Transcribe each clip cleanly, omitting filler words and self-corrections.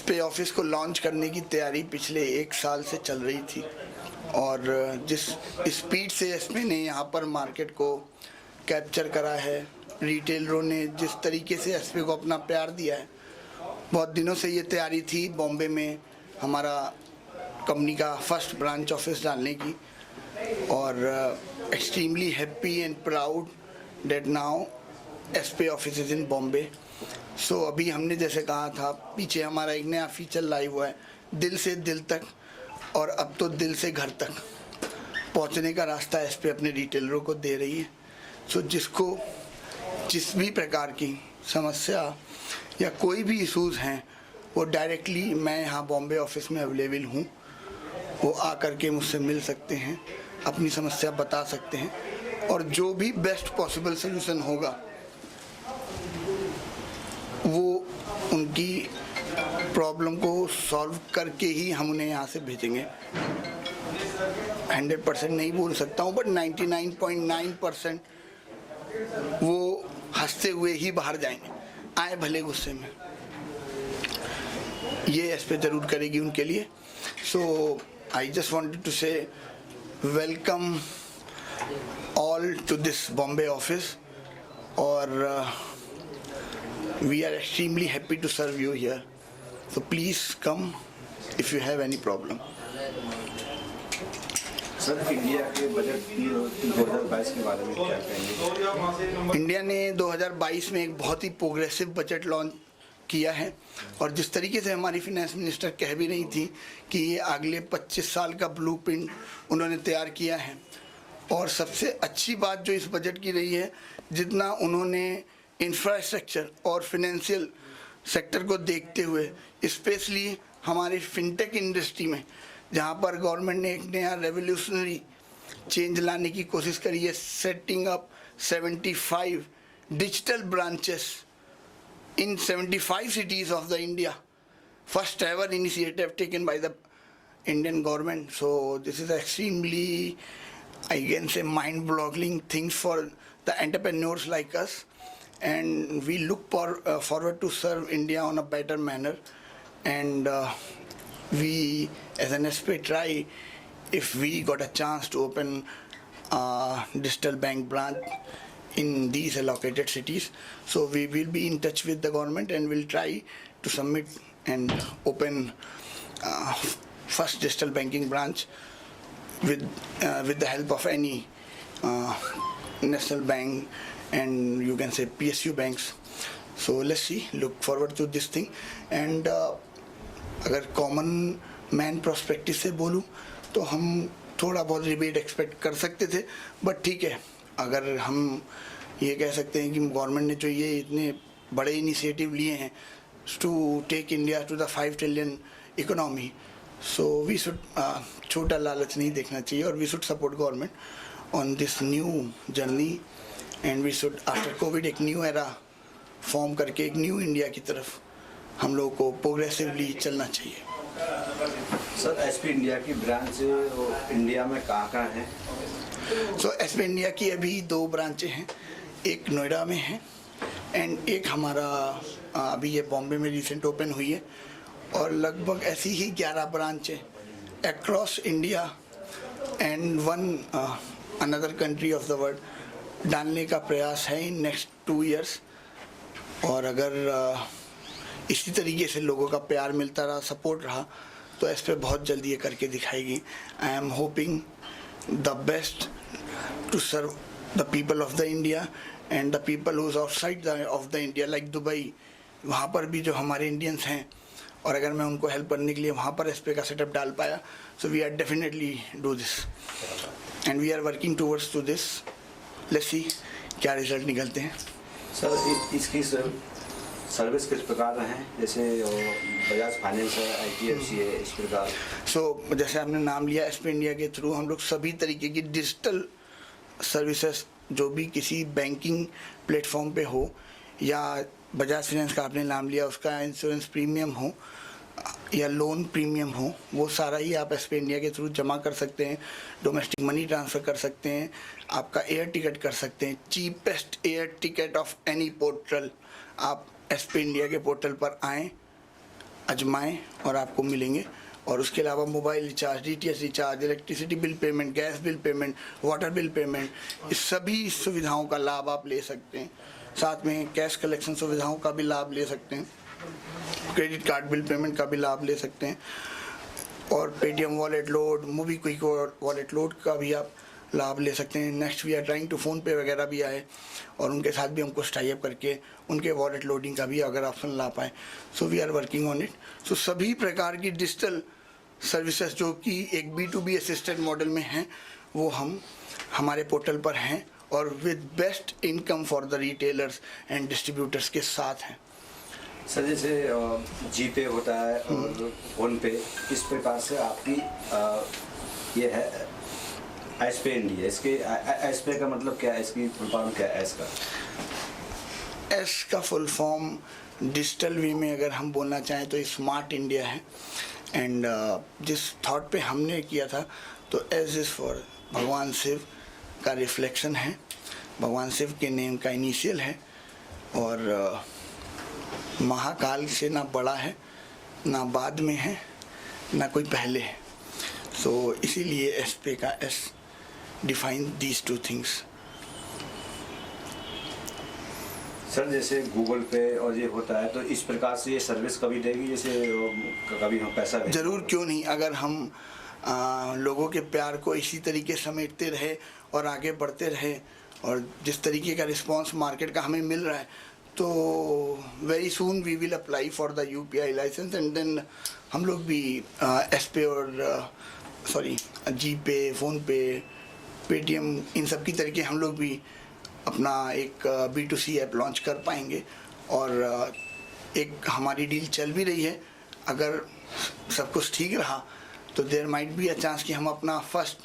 SP office को launch करने की तैयारी पिछले 1 साल से चल रही थी और जिस स्पीड से एसपी ने यहाँ पर मार्केट को कैप्चर करा है, रिटेलरों ने जिस तरीके से एसपी को अपना प्यार दिया है, बहुत दिनों से ये तैयारी थी बॉम्बे में हमारा कंपनी का फर्स्ट ब्रांच ऑफिस डालने की और extremely happy and proud that now SP office is in Bombay. So अभी हमने जैसे कहा था, पीछे हमारा एक नया फीचर लाइव हुआ है, दिल से दिल तक, और अब तो दिल से घर तक पहुंचने का रास्ता एसपी अपने रिटेलरों को दे रही है। सो जिसको जिस भी प्रकार की समस्या या कोई भी इशूज़ हैं वो डायरेक्टली मैं यहाँ बॉम्बे ऑफिस में अवेलेबल हूँ, वो आकर के मुझसे मिल सकते हैं, अपनी समस्या बता सकते हैं और जो भी बेस्ट पॉसिबल सलूशन होगा वो उनकी प्रॉब्लम को सॉल्व करके ही हम उन्हें यहाँ से भेजेंगे। 100% नहीं बोल सकता हूँ बट 99.9% वो हंसते हुए ही बाहर जाएंगे, आए भले गुस्से में। ये एसपी जरूर करेगी उनके लिए। So I just wanted to say welcome all to this Bombay office और we are extremely happy to serve you here. So please come if you have any problem. Sir, India के बजट 2022 के बारे में क्या कहेंगे? इंडिया ने 2022 में एक बहुत ही प्रोग्रेसिव बजट लॉन्च किया है और जिस तरीके से हमारी फिनेंस मिनिस्टर कह भी रही थी कि ये अगले 25 साल का ब्लूप्रिंट उन्होंने तैयार किया है। और सबसे अच्छी बात जो इस बजट की रही है, जितना उन्होंने इंफ्रास्ट्रक्चर और फिनेंशियल सेक्टर को देखते हुए, स्पेशली हमारी फिनटेक इंडस्ट्री में जहां पर गवर्नमेंट ने एक नया रेवोल्यूशनरी चेंज लाने की कोशिश करी है, setting up 75 digital branches in 75 cities of the India, first ever initiative taken by the Indian government. So this is extremely, I can say, mind-boggling things for the entrepreneurs like us. And we look forward to serve India on a better manner, and we as an SP try, if we got a chance to open a digital bank branch in these allocated cities, so we will be in touch with the government and will try to submit and open first digital banking branch with the help of any national bank and you can say PSU banks. So let's see, look forward to this thing. And अगर common man prospective से बोलूँ तो हम थोड़ा बहुत rebate expect कर सकते थे, बट ठीक है, अगर हम ये कह सकते हैं कि गवर्नमेंट ने जो ये इतने बड़े इनिशिएटिव लिए हैं to take India to the 5 trillion economy, so we should छोटा लालच नहीं देखना चाहिए और we should support government on this new journey and we should after covid एक न्यू एरा फॉर्म करके एक न्यू इंडिया की तरफ हम लोगों को प्रोग्रेसिवली चलना चाहिए। सर, एसपी इंडिया की ब्रांच इंडिया में कहाँ है? सो एसपी इंडिया की अभी 2 ब्रांचें हैं, एक नोएडा में है एंड एक हमारा अभी ये बॉम्बे में रिसेंट ओपन हुई है और लगभग ऐसी ही 11 ब्रांचें across India and one another country of the world डालने का प्रयास है इन नेक्स्ट 2 years। और अगर इसी तरीके से लोगों का प्यार मिलता रहा, सपोर्ट रहा, तो इस पर बहुत जल्दी ये करके दिखाएगी। I am hoping the best to serve the people of the India and the people who's outside of the India like Dubai. वहाँ पर भी जो हमारे इंडियंस हैं और अगर मैं उनको हेल्प करने के लिए वहाँ पर एसपी का सेटअप डाल पाया, so we are definitely do this and we are working towards to this. Let's see क्या रिजल्ट निकलते हैं। सर, इसकी सर्विस किस प्रकार हैं? जैसे बजाज फाइनेंस है, ITFC है, इस प्रकार। सो जैसे आपने नाम लिया, एसपी इंडिया के थ्रू हम लोग सभी तरीके की डिजिटल सर्विसेज जो भी किसी बैंकिंग प्लेटफॉर्म पे हो या बजाज फाइनेंस का आपने नाम लिया उसका इंश्योरेंस प्रीमियम हो या लोन प्रीमियम हो, वो सारा ही आप एसपी इंडिया के थ्रू जमा कर सकते हैं। डोमेस्टिक मनी ट्रांसफ़र कर सकते हैं, आपका एयर टिकट कर सकते हैं, cheapest air ticket of any portal. आप एसपी इंडिया के पोर्टल पर आएँ, आजमाएं और आपको मिलेंगे। और उसके अलावा mobile recharge, DTH recharge, electricity bill payment, gas bill payment, water bill payment, इस सभी सुविधाओं का लाभ आप ले सकते हैं। साथ में कैश कलेक्शन सुविधाओं का भी लाभ ले सकते हैं, क्रेडिट कार्ड बिल पेमेंट का भी लाभ ले सकते हैं, और Paytm wallet load, MobiKwik wallet load का भी आप लाभ ले सकते हैं। Next we are trying to PhonePe वगैरह भी आए और उनके साथ भी हमको टाई अप करके उनके वॉलेट लोडिंग का भी अगर ऑप्शन ला पाए, so we are working on it. So सभी प्रकार की डिजिटल सर्विसेज जो कि एक B2B असिस्टेंट मॉडल में हैं, वो हम हमारे पोर्टल पर हैं और with best income for the retailers and distributors के साथ हैं। सर जैसे जीपे होता है और फोन पे, किस प्रकार से आपकी ये है एसपे इंडिया, इसके एसपे का मतलब क्या है, इसकी फुल फॉर्म क्या है एस का? एस का फुल फॉर्म डिजिटल वे में अगर हम बोलना चाहें तो स्मार्ट इंडिया है। एंड जिस थॉट पे हमने किया था तो एस इज़ फॉर भगवान शिव का रिफ्लेक्शन है, भगवान शिव के नेम का इनिशियल है, और महाकाल से ना बड़ा है, ना बाद में है, ना कोई पहले है। सो इसीलिए एस पे का S define these two things. Sir जैसे गूगल पे और ये होता है, तो इस प्रकार से ये सर्विस कभी देगी, जैसे कभी हम पैसा भेजें? ज़रूर, क्यों नहीं। अगर हम लोगों के प्यार को इसी तरीके समेटते रहे और आगे बढ़ते रहे और जिस तरीके का रिस्पांस मार्केट का हमें मिल रहा है, तो very soon we will apply for the UPI licence and then हम लोग भी एसपे और जीपे, फ़ोनपे, पेटीएम, इन सब की तरीके हम लोग भी अपना एक B2C ऐप लॉन्च कर पाएंगे। और एक हमारी डील चल भी रही है, अगर सब कुछ ठीक रहा तो there might be a chance कि हम अपना first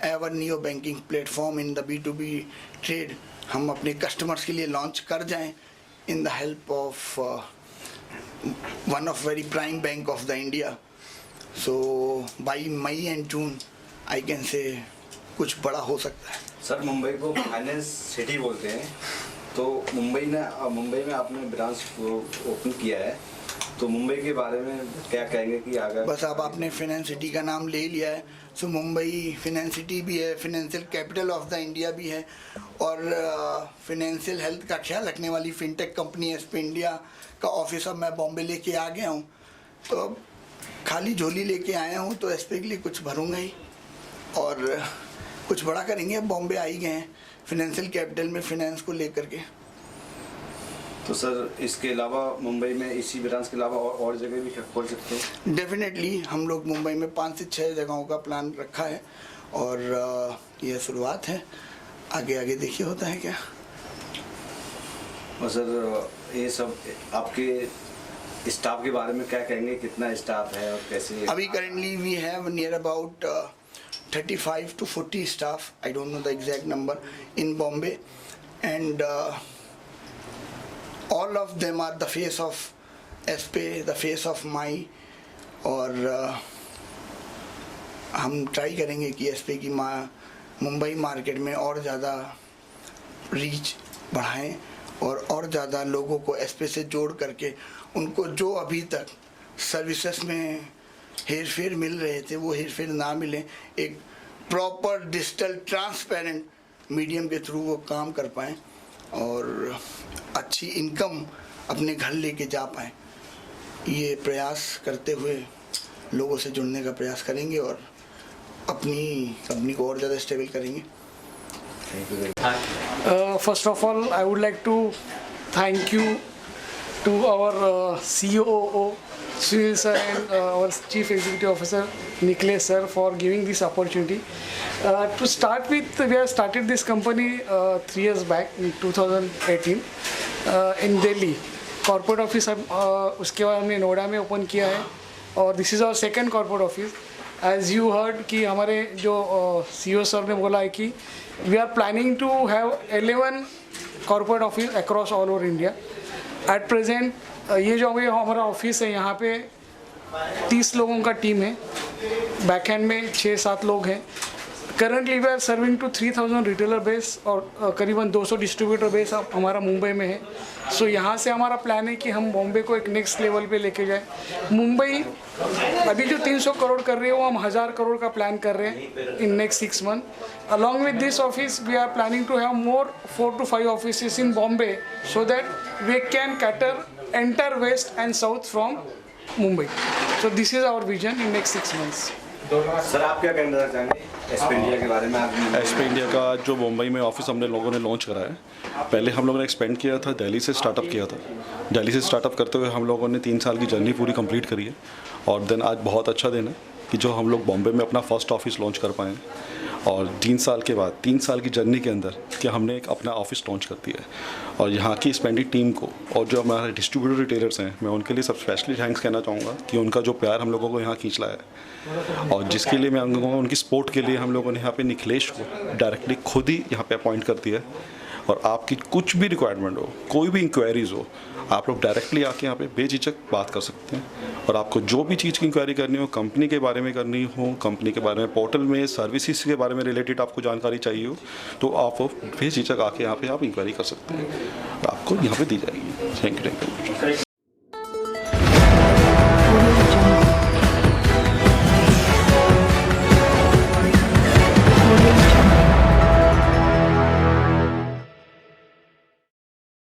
ever neo banking platform in the B2B trade हम अपने कस्टमर्स के लिए लॉन्च कर जाएं in the help of one of very prime bank of the India. So by May and June I can say कुछ बड़ा हो सकता है। सर मुंबई को फाइनेंस सिटी बोलते हैं, तो मुंबई में आपने ब्रांच ओपन किया है, तो मुंबई के बारे में क्या कहेंगे कि अगर बस अब आपने फाइनेंस सिटी का नाम ले लिया है, सो मुंबई फाइनेंस सिटी भी है, financial capital of the India भी है, और फाइनेंशियल हेल्थ का ख्याल रखने वाली फिनटेक कंपनी एसपे इंडिया का ऑफिस अब मैं बॉम्बे लेके आ गया हूँ। तो अब खाली झोली लेके आया हूँ तो एसपे के लिए कुछ भरूंगा ही और कुछ बड़ा करेंगे। अब बॉम्बे आ ही गए हैं फाइनेंशियल कैपिटल में फाइनेंस को लेकर के। तो सर इसके अलावा मुंबई में इसी ब्रांच के अलावा और जगह भी खोल सकते हैं? डेफिनेटली हम लोग मुंबई में 5 से 6 जगहों का प्लान रखा है और यह शुरुआत है, आगे आगे देखिए होता है क्या। और सर ये सब आपके स्टाफ के बारे में क्या कहेंगे, कितना स्टाफ है और कैसे? अभी currently we have near about 35 to 40 staff, I don't know the exact number, in Bombay, and all of them are the face of SPay, the face of My, और हम ट्राई करेंगे कि SPay की Mumbai market में और ज़्यादा reach बढ़ाएं और ज़्यादा लोगों को SPay से जोड़ करके उनको जो अभी तक सर्विसेज में हेर फेर मिल रहे थे वो हेर फेर ना मिले, एक प्रॉपर डिजिटल ट्रांसपेरेंट मीडियम के थ्रू वो काम कर पाएँ और अच्छी इनकम अपने घर लेके जा पाएँ। ये प्रयास करते हुए लोगों से जुड़ने का प्रयास करेंगे और अपनी कंपनी को और ज़्यादा स्टेबल करेंगे। First of all, I would like to thank you to our COO Sunil sir and our Chief Executive Officer Nikhilesh sir for giving this opportunity. To start with, we have started this company 3 years back in 2018 in Delhi. Corporate office उसके बाद हमने नोएडा में open किया है और this is our second corporate office. As you heard कि हमारे जो CEO sir ने बोला है कि we are planning to have 11 corporate office across all over India. At present ये जो हमारा ऑफिस है यहाँ पे 30 लोगों का टीम है, बैक एंड में 6-7 लोग हैं, currently we are serving to 3000 retailer base और करीबन 200 डिस्ट्रीब्यूटर बेस हमारा मुंबई में है। सो यहाँ से हमारा प्लान है कि हम बॉम्बे को एक नेक्स्ट लेवल पे लेके जाए। मुंबई अभी जो 300 करोड़ कर रही है वो हम 1000 करोड़ का प्लान कर रहे हैं in next 6 month. Along with this office we are planning to have more 4 to 5 offices in Bombay so that we can cater enter west and south from Mumbai. So this is our vision in next 6 months। Sir आप क्या कहना चाहेंगे SP India के बारे में? आप SP India का जो मुंबई में ऑफिस हमने लोगों ने लॉन्च करा है, पहले हम लोगों ने एक्सपेंड किया था, दिल्ली से स्टार्टअप किया था। दिल्ली से स्टार्टअप करते हुए हम लोगों ने 3 साल की जर्नी पूरी कंप्लीट करी है और देन आज बहुत अच्छा दिन है कि जो हम लोग बॉम्बे में अपना फर्स्ट ऑफिस लॉन्च कर पाए और 3 साल के बाद 3 साल की जर्नी के अंदर कि हमने एक अपना ऑफिस लॉन्च कर दिया है। और यहाँ की स्पेंडिंग टीम को और जो हमारे डिस्ट्रीब्यूटर रिटेलर्स हैं, मैं उनके लिए सब स्पेशली थैंक्स कहना चाहूँगा कि उनका जो प्यार हम लोगों को यहाँ खींच लाया है और जिसके लिए मैं कहूँगा उनकी सपोर्ट के लिए हम लोगों ने यहाँ पे निखिलेश को डायरेक्टली खुद ही यहाँ पे अपॉइंट कर दिया है। और आपकी कुछ भी रिक्वायरमेंट हो, कोई भी इंक्वायरीज़ हो, आप लोग डायरेक्टली आके यहाँ पे बेझिझक बात कर सकते हैं। और आपको जो भी चीज़ की इंक्वायरी करनी हो, कंपनी के बारे में करनी हो, कंपनी के बारे में, पोर्टल में सर्विसेज के बारे में रिलेटेड आपको जानकारी चाहिए हो, तो आप बेझिझक आके यहाँ पे आप इंक्वायरी कर सकते हैं, आपको यहाँ पे दी जाएगी। Thank you.